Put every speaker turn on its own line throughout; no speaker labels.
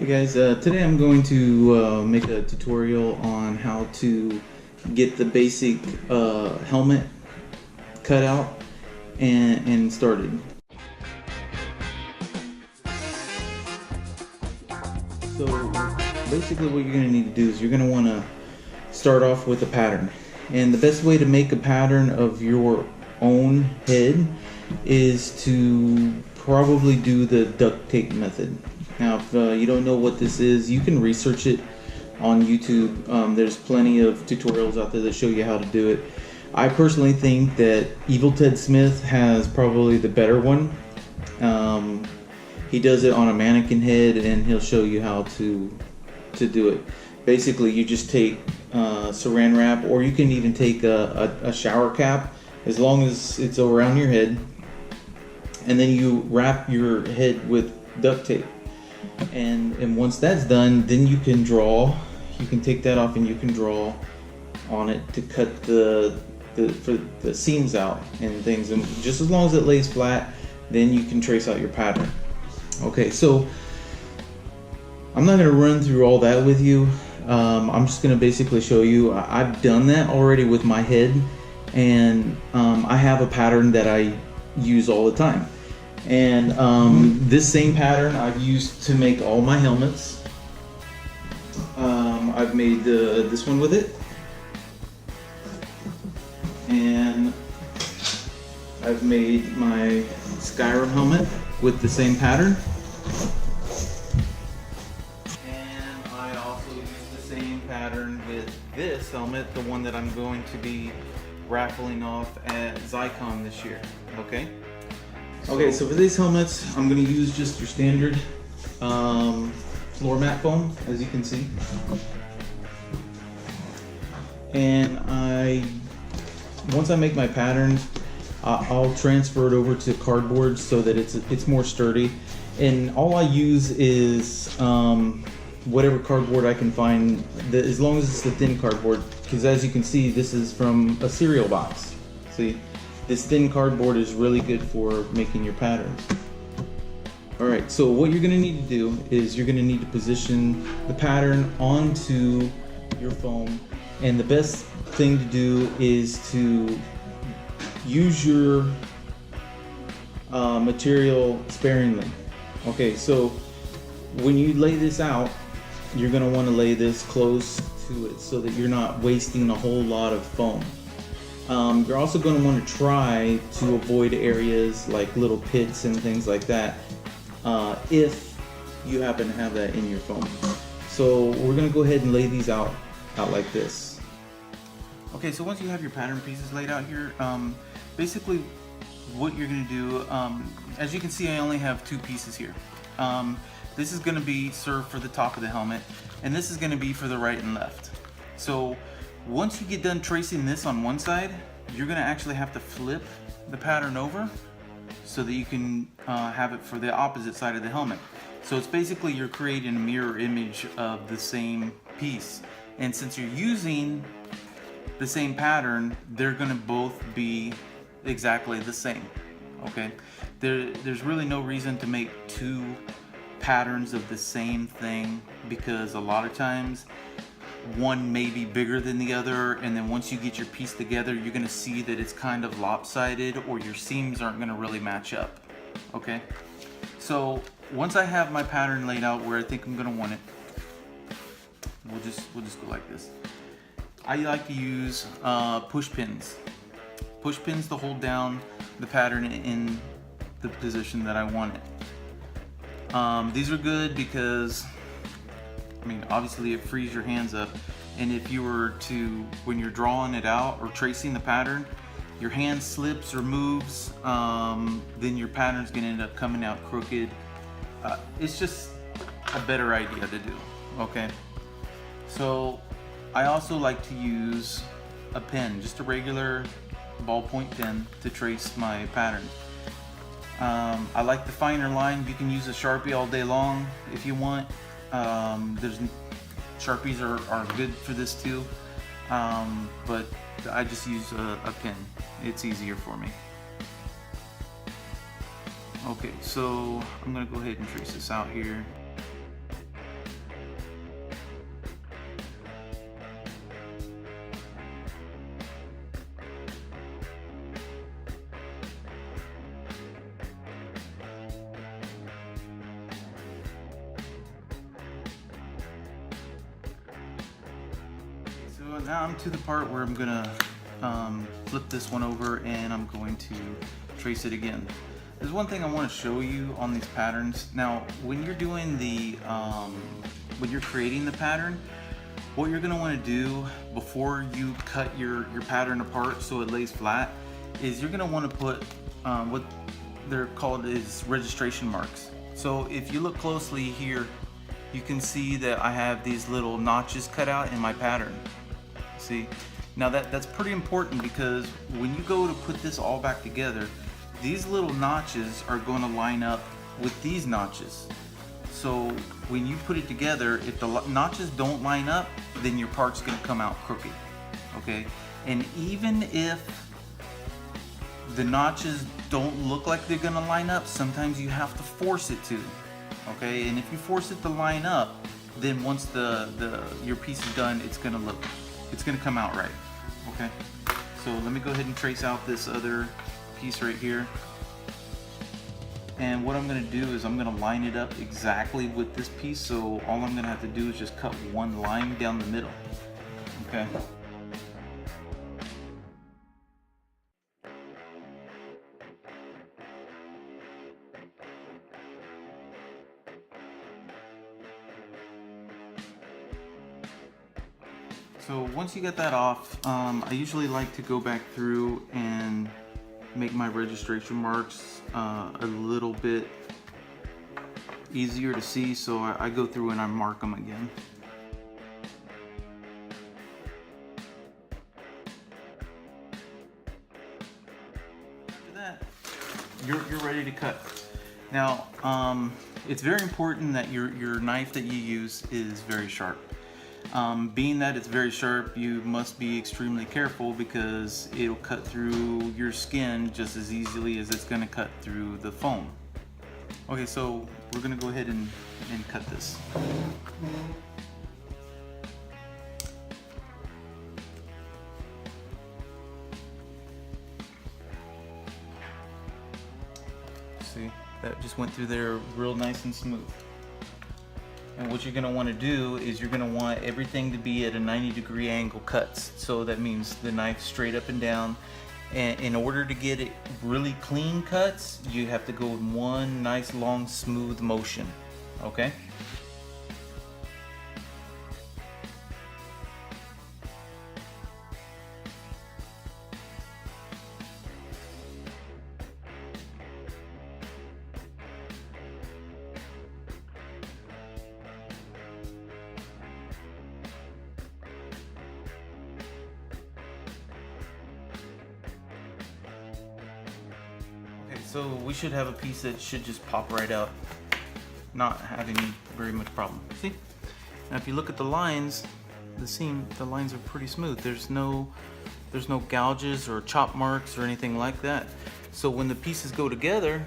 Hey guys, today I'm going to make a tutorial on how to get the basic helmet cut out and started. So basically what you're going to need to do is you're going to want to start off with a pattern. And the best way to make a pattern of your own head is to probably do the duct tape method. Now, if you don't know what this is, you can research it on YouTube. There's plenty of tutorials out there that show you how to do it. I personally think that Evil Ted Smith has probably the better one. He does it on a mannequin head, and he'll show you how to do it. Basically, you just take saran wrap, or you can even take a shower cap, as long as it's around your head, and then you wrap your head with duct tape. And once that's done, then you can draw. You can take that off and you can draw on it to cut the seams out and things. And just as long as it lays flat, then you can trace out your pattern. Okay, so I'm not going to run through all that with you. I'm just going to basically show you. I've done that already with my head, and I have a pattern that I use all the time. And this same pattern I've used to make all my helmets. I've made this one with it, and I've made my Skyrim helmet with the same pattern, and I also use the same pattern with this helmet, the one that I'm going to be raffling off at Zycon this year. Okay, so for these helmets, I'm going to use just your standard floor mat foam, as you can see. And once I make my patterns, I'll transfer it over to cardboard so that it's more sturdy. And all I use is whatever cardboard I can find, as long as it's the thin cardboard, because as you can see, this is from a cereal box. See? This thin cardboard is really good for making your patterns. Alright, so what you're going to need to do is you're going to need to position the pattern onto your foam. And the best thing to do is to use your material sparingly. Okay, so when you lay this out, you're going to want to lay this close to it so that you're not wasting a whole lot of foam. You're also going to want to try to avoid areas like little pits and things like that if you happen to have that in your foam. So we're going to go ahead and lay these out like this. Okay, so once you have your pattern pieces laid out here, basically what you're going to do, as you can see, I only have two pieces here. This is going to be served for the top of the helmet, and this is going to be for the right and left. So once you get done tracing this on one side, you're going to actually have to flip the pattern over so that you can have it for the opposite side of the helmet. So it's basically you're creating a mirror image of the same piece. And since you're using the same pattern, they're going to both be exactly the same. Okay? There's really no reason to make two patterns of the same thing, because a lot of times one may be bigger than the other, and then once you get your piece together, you're going to see that it's kind of lopsided, or your seams aren't going to really match up. Okay, so once I have my pattern laid out where I think I'm going to want it, we'll just go like this. I like to use push pins to hold down the pattern in the position that I want it. These are good because, I mean, obviously it frees your hands up, and if you were to, when you're drawing it out or tracing the pattern, your hand slips or moves, then your pattern's gonna end up coming out crooked. It's just a better idea to do, okay? So I also like to use a pen, just a regular ballpoint pen, to trace my pattern. I like the finer line. You can use a Sharpie all day long if you want. Sharpies are good for this too, but I just use a pen. It's easier for me. Okay, so I'm gonna go ahead and trace this out here. So now I'm to the part where I'm gonna flip this one over and I'm going to trace it again. There's one thing I want to show you on these patterns. Now, when you're doing the, when you're creating the pattern, what you're gonna want to do before you cut your pattern apart so it lays flat is you're gonna want to put what they're called is registration marks. So if you look closely here, you can see that I have these little notches cut out in my pattern. See? Now that's pretty important because when you go to put this all back together, these little notches are going to line up with these notches. So when you put it together, if the notches don't line up, then your part's going to come out crooked. Okay? And even if the notches don't look like they're going to line up, sometimes you have to force it to. Okay? And if you force it to line up, then once your piece is done, it's going to come out right. Okay? So let me go ahead and trace out this other piece right here. And what I'm going to do is I'm going to line it up exactly with this piece, so all I'm going to have to do is just cut one line down the middle. Okay. So once you get that off, I usually like to go back through and make my registration marks a little bit easier to see, so I go through and I mark them again. After that, you're ready to cut. Now, it's very important that your knife that you use is very sharp. Being that it's very sharp, you must be extremely careful because it'll cut through your skin just as easily as it's going to cut through the foam. Okay, so we're going to go ahead and cut this. See, that just went through there real nice and smooth. And what you're going to want to do is you're going to want everything to be at a 90-degree angle cuts. So that means the knife straight up and down. And in order to get it really clean cuts, you have to go in one nice long smooth motion. Okay? So we should have a piece that should just pop right out, not having very much problem. See? Now if you look at the lines, the lines are pretty smooth. There's no gouges or chop marks or anything like that. So when the pieces go together,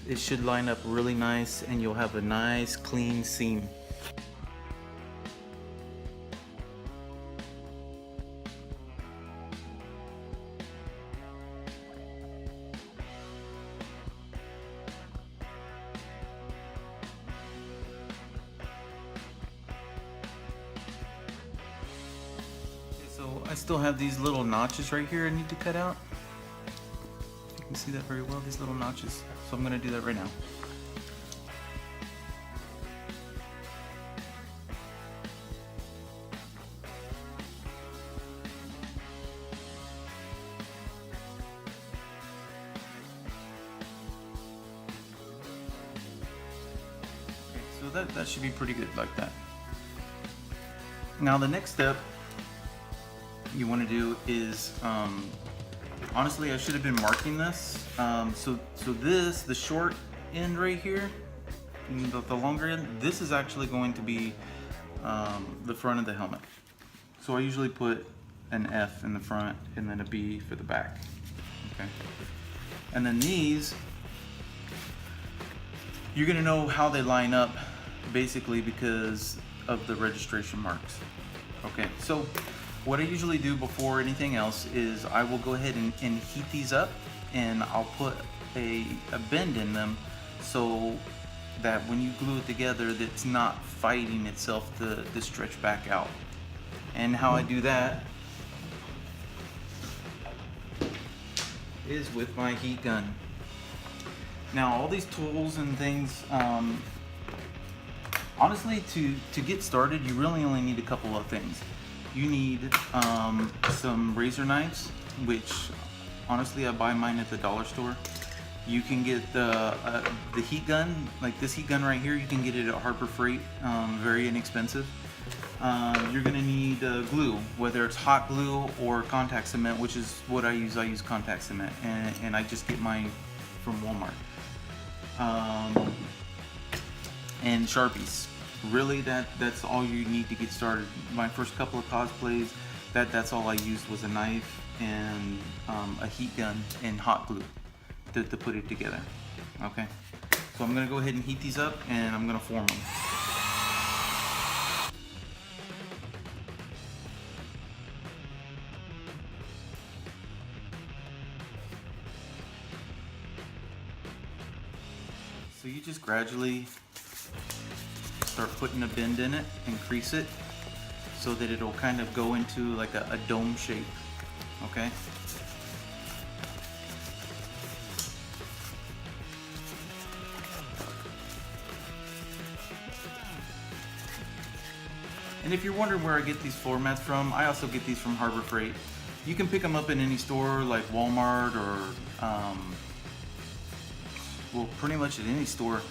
it should line up really nice and you'll have a nice clean seam. So I still have these little notches right here I need to cut out. You can see that very well, these little notches. So I'm going to do that right now. Okay, so that should be pretty good like that. Now the next step you want to do is, honestly I should have been marking this. So this, the short end right here, the longer end, this is actually going to be the front of the helmet. So I usually put an F in the front and then a B for the back. Okay. And then these, you're gonna know how they line up basically because of the registration marks. Okay, so what I usually do before anything else is I will go ahead and heat these up, and I'll put a bend in them so that when you glue it together, it's not fighting itself to stretch back out. And how I do that is with my heat gun. Now all these tools and things, honestly, to get started, you really only need a couple of things. You need some razor knives, which honestly I buy mine at the dollar store. You can get the heat gun, like this heat gun right here, you can get it at Harbor Freight, very inexpensive. You're gonna need glue, whether it's hot glue or contact cement, which is what I use. I use contact cement, and I just get mine from Walmart. And Sharpies. Really, that's all you need to get started. My first couple of cosplays, that's all I used was a knife and a heat gun and hot glue to put it together. Okay, so I'm gonna go ahead and heat these up, and I'm gonna form them. So you just gradually start putting a bend in it and crease it so that it'll kind of go into like a dome shape, okay? And if you're wondering where I get these floor mats from, I also get these from Harbor Freight. You can pick them up in any store like Walmart or well, pretty much at any store.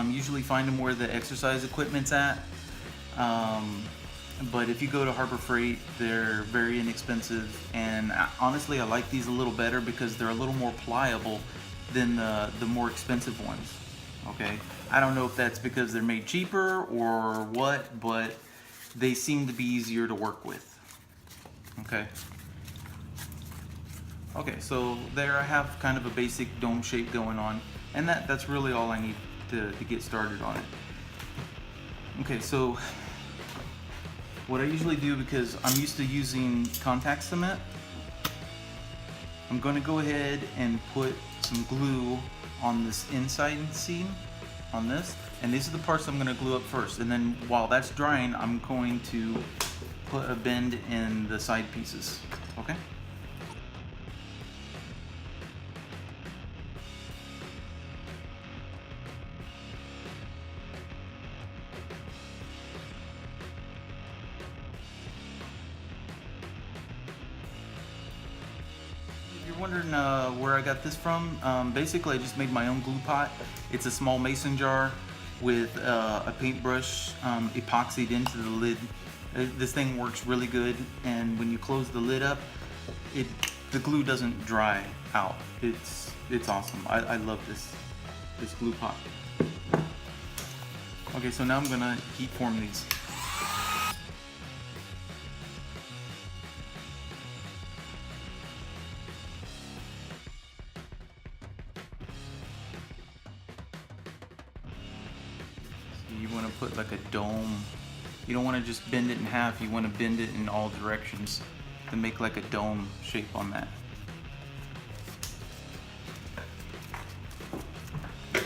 Usually find them where the exercise equipment's at. But if you go to Harbor Freight, they're very inexpensive. And honestly, I like these a little better because they're a little more pliable than the more expensive ones. Okay, I don't know if that's because they're made cheaper or what, but they seem to be easier to work with. Okay. Okay, so there I have kind of a basic dome shape going on, and that's really all I need to get started on it. Okay, so what I usually do, because I'm used to using contact cement, I'm going to go ahead and put some glue on this inside seam, on this, and these are the parts I'm going to glue up first, and then while that's drying, I'm going to put a bend in the side pieces, okay? Wondering where I got this from. Basically, I just made my own glue pot. It's a small mason jar with a paintbrush epoxied into the lid. This thing works really good, and when you close the lid up, the glue doesn't dry out. It's awesome. I love this glue pot. Okay, so now I'm gonna heat form these. You want to put like a dome. You don't want to just bend it in half, you want to bend it in all directions to make like a dome shape on that. So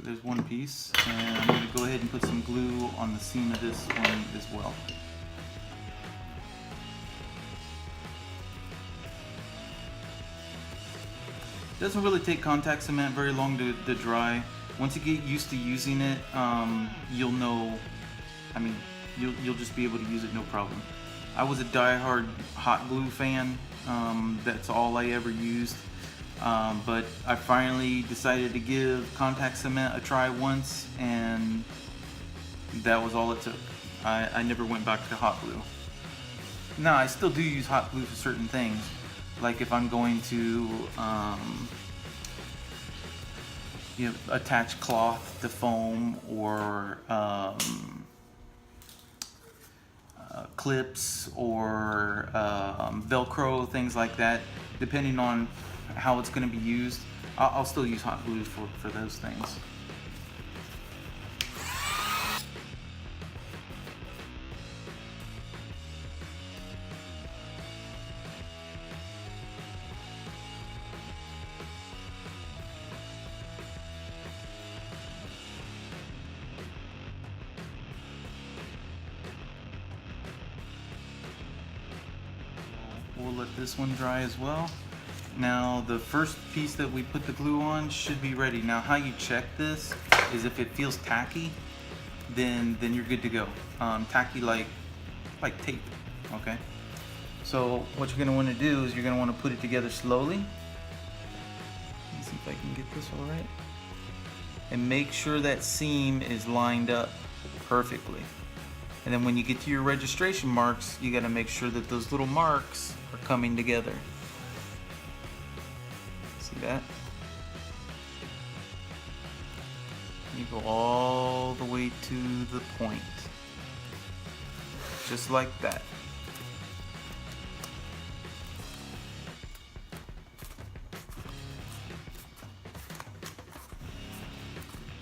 there's one piece, and I'm going to go ahead and put some glue on the seam of this one as well. It doesn't really take contact cement very long to dry. Once you get used to using it, you'll know, I mean, you'll just be able to use it no problem. I was a die-hard hot glue fan. That's all I ever used. But I finally decided to give contact cement a try once, and that was all it took. I never went back to hot glue. Now, I still do use hot glue for certain things, like if I'm going to attach cloth to foam, or clips, or Velcro, things like that. Depending on how it's going to be used, I'll still use hot glue for those things. let this one dry as well. Now the first piece that we put the glue on should be ready. Now how you check this is if it feels tacky, then you're good to go. Tacky like tape, okay? So what you're gonna wanna do is you're gonna wanna put it together slowly. Let's see if I can get this all right. And make sure that seam is lined up perfectly. And then when you get to your registration marks, you gotta make sure that those little marks are coming together. See that? You go all the way to the point. Just like that.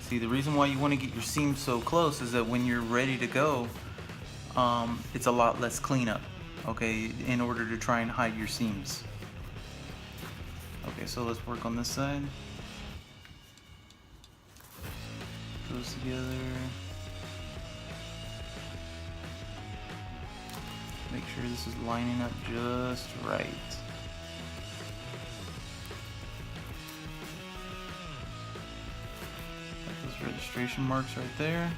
See, the reason why you want to get your seam so close is that when you're ready to go, it's a lot less cleanup, okay, in order to try and hide your seams. Okay, so let's work on this side. Those together. Make sure this is lining up just right. Got those registration marks right there.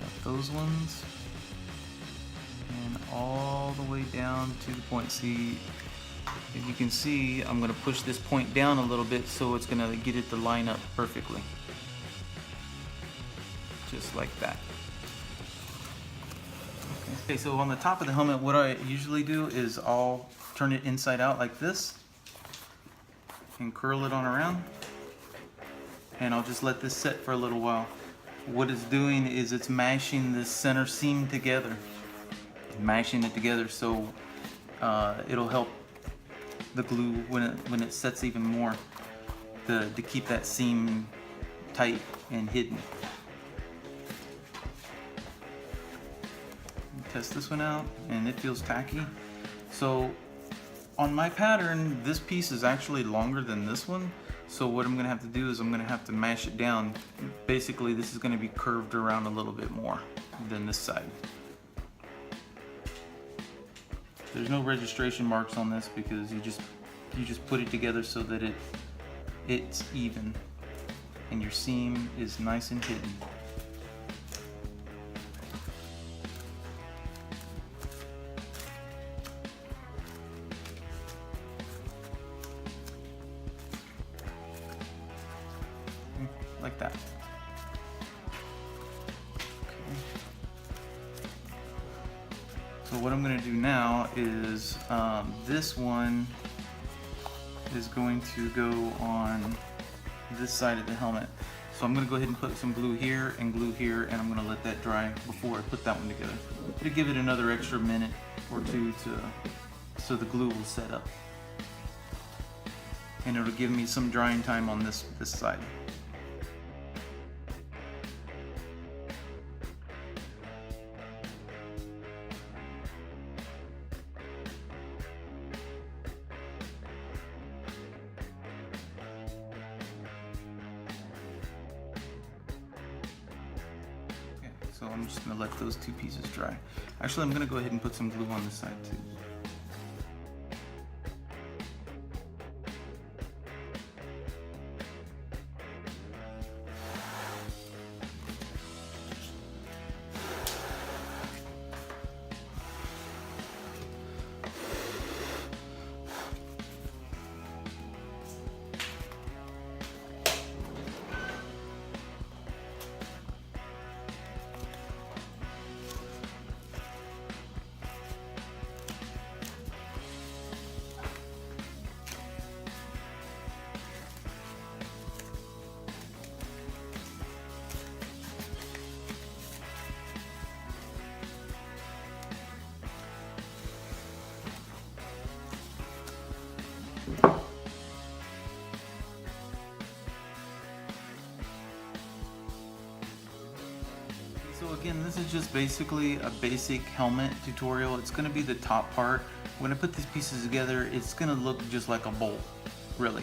Got those ones. And all the way down to the point. See, if you can see, I'm going to push this point down a little bit so it's going to get it to line up perfectly. Just like that. Okay, so on the top of the helmet, what I usually do is I'll turn it inside out like this and curl it on around. And I'll just let this set for a little while. What it's doing is it's mashing this center seam together. Mashing it together so it'll help the glue when it sets even more to keep that seam tight and hidden. Test this one out and it feels tacky. So on my pattern, this piece is actually longer than this one. So what I'm gonna have to do is I'm gonna have to mash it down. Basically, this is gonna be curved around a little bit more than this side. There's no registration marks on this because you just put it together so that it's even and your seam is nice and hidden. Like that. So what I'm going to do now is this one is going to go on this side of the helmet. So I'm going to go ahead and put some glue here and I'm going to let that dry before I put that one together. To give it another extra minute or two so the glue will set up. And it'll give me some drying time on this side. So I'm just going to let those two pieces dry. Actually, I'm going to go ahead and put some glue on this side too. So again, this is just basically a basic helmet tutorial. It's going to be the top part. When I put these pieces together, it's going to look just like a bolt, really.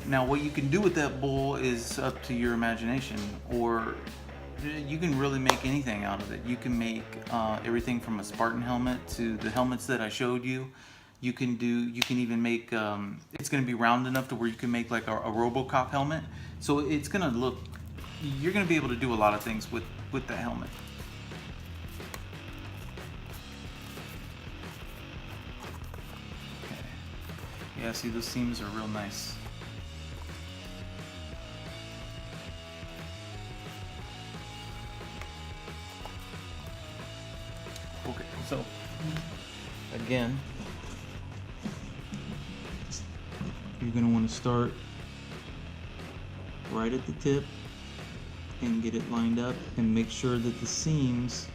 Now what you can do with that bowl is up to your imagination, or you can really make anything out of it. You can make everything from a Spartan helmet to the helmets that I showed you. You can even make, it's going to be round enough to where you can make like a RoboCop helmet. So it's going to look, you're going to be able to do a lot of things with that helmet. Okay. Yeah, see, those seams are real nice. Okay, so again, you're going to want to start right at the tip and get it lined up, and make sure that the seams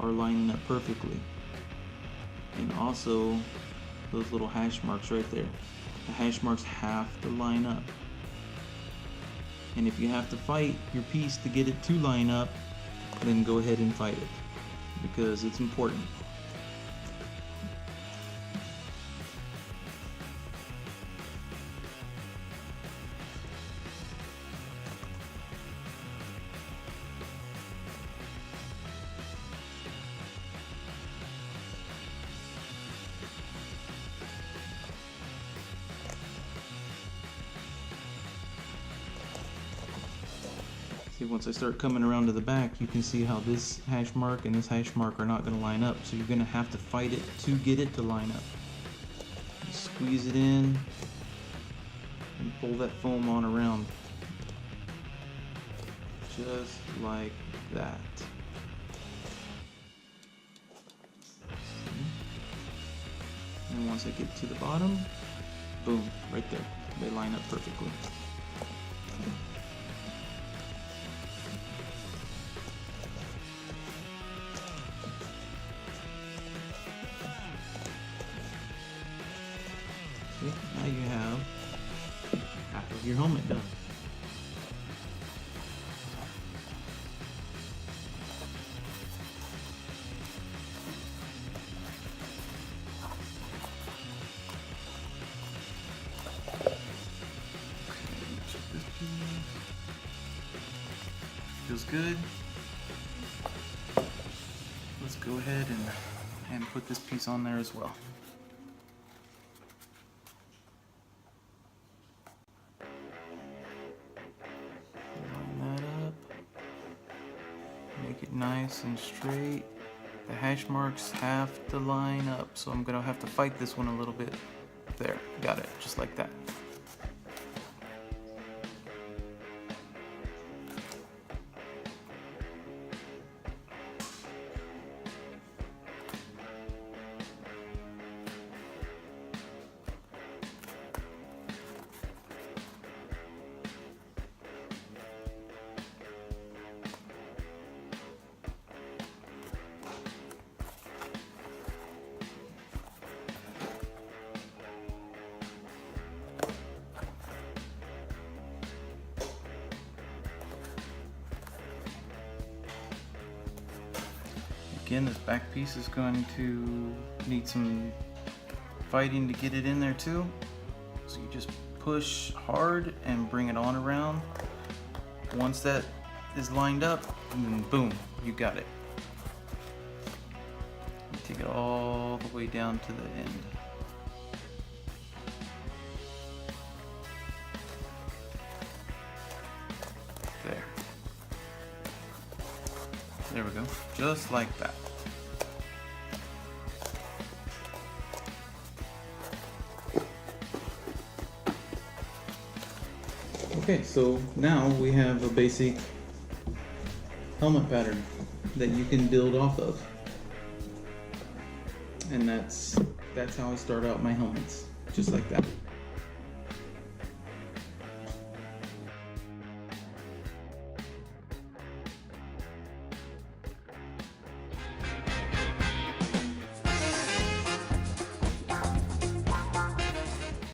are lining up perfectly. And also those little hash marks right there. The hash marks have to line up. And if you have to fight your piece to get it to line up, then go ahead and fight it, because it's important. See, once I start coming around to the back, you can see how this hash mark and this hash mark are not going to line up. So you're going to have to fight it to get it to line up. Just squeeze it in and pull that foam on around. Just like that. And once I get to the bottom, boom, right there. They line up perfectly. See, now you have half of your helmet done. Feels good. Let's go ahead and put this piece on there as well. Line that up. Make it nice and straight. The hash marks have to line up, so I'm gonna have to fight this one a little bit. There, got it, just like that. Again, this back piece is going to need some fighting to get it in there too. So you just push hard and bring it on around. Once that is lined up, and then boom, you got it. You take it all the way down to the end. There. There we go, just like that. Okay, so now we have a basic helmet pattern that you can build off of. And that's how I start out my helmets, just like that.